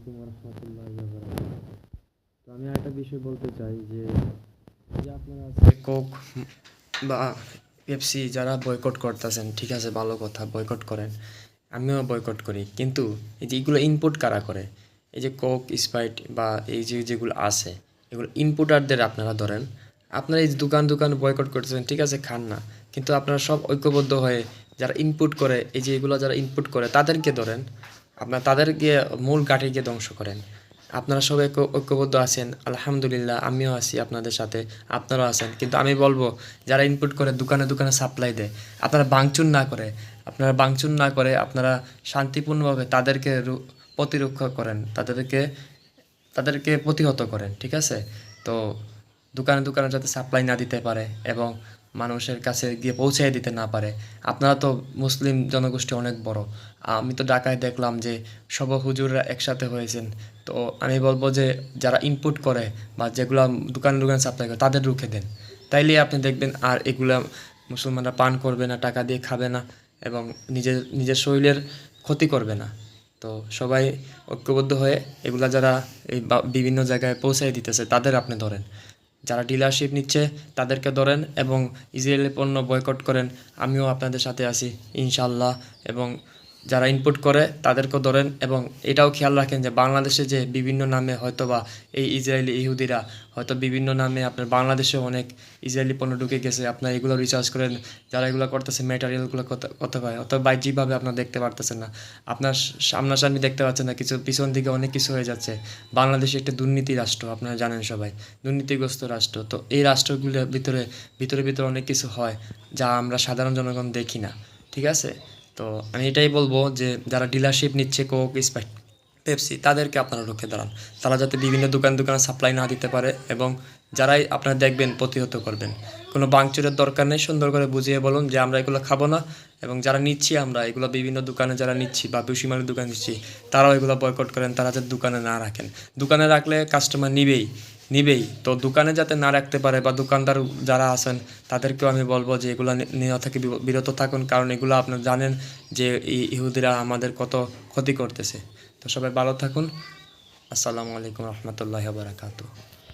আলাইকুম রহমতুল্লাহি ওয়া বারাকাতুহু। তো আমি একটা বিষয় বলতে চাই যে যে আপনারা কোক বা পেপসি যারা বয়কট করতেছেন, ঠিক আছে, ভালো কথা, বয়কট করেন, আমিও বয়কট করি, কিন্তু এই যে এগুলো ইনপুট কারা করে, এই যে কোক, স্প্রাইট বা এই যে যেগুলো আছে, এগুলো ইনপুটারদের আপনারা ধরেন। আপনারা এই যে দোকান দোকান বয়কট করতেছেন, ঠিক আছে, খান না, কিন্তু আপনারা সব ঐক্যবদ্ধ হয়ে যারা ইনপুট করে, এই যে এগুলো যারা ইনপুট করে তাদেরকে ধরেন, আপনার তাদেরকে মূল ঘাঁটিকে ধ্বংস করেন। আপনারা সবাই ঐক্যবদ্ধ আছেন, আলহামদুলিল্লাহ, আমিও আছি আপনাদের সাথে, আপনারাও আছেন, কিন্তু আমি বলবো যারা ইনপুট করে দোকানে দোকানে সাপ্লাই দেয়, আপনারা ভাঙচুর না করে আপনারা শান্তিপূর্ণভাবে তাদেরকে প্রতিরক্ষা করেন, তাদেরকে প্রতিহত করেন, ঠিক আছে। তো দোকানে দোকানে যাতে সাপ্লাই না দিতে পারে এবং মানুষের কাছে গিয়ে পৌঁছে দিতে না পারে। আপনারা তো মুসলিম জনগোষ্ঠী অনেক বড়, আমি তো ঢাকায় দেখলাম যে সব হুজুররা একসাথে হয়েছেন। তো আমি বলবো যে যারা ইনপুট করে বা যেগুলো দোকানে দোকানে সাপ্লাই করে তাদের রুখে দেন, তাইলে আপনি দেখবেন আর এগুলা মুসলমানরা পান করবে না, টাকা দিয়ে খাবে না এবং নিজের নিজের শরীরের ক্ষতি করবে না। তো সবাই ঐক্যবদ্ধ হয়ে এগুলা যারা এই বিভিন্ন জায়গায় পৌঁছায় দিতেছে তাদের আপনি ধরেন, যারা ডিলারশিপ নিচ্ছে তাদেরকে ধরেন এবং ইসরায়েলি পণ্য বয়কট করেন। আমিও আপনাদের সাথে আছি ইনশাল্লাহ। এবং যারা ইনপুট করে তাদেরকেও ধরেন এবং এটাও খেয়াল রাখেন যে বাংলাদেশে যে বিভিন্ন নামে হয়তোবা এই ইসরায়েলি ইহুদিরা হয়তো বিভিন্ন নামে আপনার বাংলাদেশেও অনেক ইসরায়েলি পণ্য ঢুকে গেছে, আপনার এগুলো রিচার্জ করেন। যারা এগুলো করতেছে ম্যাটেরিয়ালগুলো কত হয়, অথবা বাহ্যিকভাবে আপনার দেখতে পারতেছেন না, আপনার সামনাসামনি দেখতে পাচ্ছেন না, কিছু পিছন দিকে অনেক কিছু হয়ে যাচ্ছে। বাংলাদেশ একটা দুর্নীতি রাষ্ট্র, আপনারা জানেন সবাই, দুর্নীতিগ্রস্ত রাষ্ট্র। তো এই রাষ্ট্রগুলোর ভিতরে ভিতরে ভিতরে অনেক কিছু হয় যা আমরা সাধারণ জনগণ দেখি না, ঠিক আছে। তো আমি এটাই বলবো যে যারা ডিলারশিপ নিচ্ছে কোক, স্প্রাইট, পেপসি, তাদেরকে আপনারা রুখে দাঁড়ান, তারা যাতে বিভিন্ন দোকানে সাপ্লাই না দিতে পারে এবং যারাই আপনারা দেখবেন প্রতিহত করবেন। কোনো ভাঙচুরের দরকার নেই, সুন্দর করে বুঝিয়ে বলুন যে আমরা এগুলো খাবো না এবং যারা নিচ্ছি আমরা এগুলো বিভিন্ন দোকানে যারা নিচ্ছি বা ভুসিমালের দোকানে নিচ্ছি তারাও এগুলো বয়কট করেন, তারা যাতে দোকানে না রাখেন। দোকানে রাখলে কাস্টমার নিবেই, তো দোকানে যাতে না রাখতে পারে বা দোকানদার যারা আছেন তাদেরকেও আমি বলবো যে এগুলো নেওয়া থেকে বিরত থাকুন, কারণ এগুলো আপনারা জানেন যে ইহুদিরা আমাদের কত ক্ষতি করতেছে। তো সবাই ভালো থাকুন। আসসালামু আলাইকুম রহমতুল্লাহি ওয়া বারাকাতুহু।